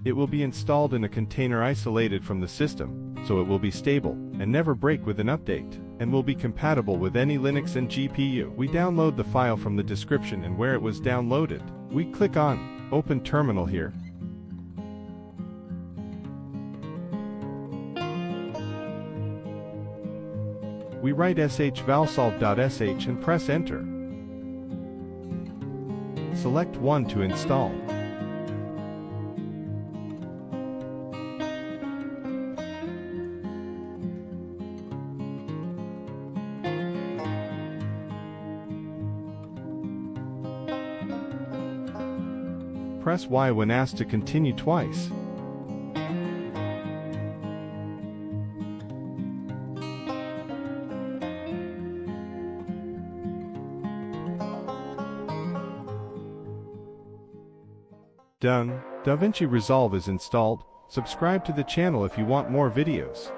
It will be installed in a container isolated from the system, so it will be stable and never break with an update, and will be compatible with any Linux and GPU. We download the file from the description, and where it was downloaded, we click on Open Terminal here. We write shvalsolve.sh and press Enter. Select one to install. Press Y when asked to continue twice. Done. DaVinci Resolve is installed. Subscribe to the channel if you want more videos.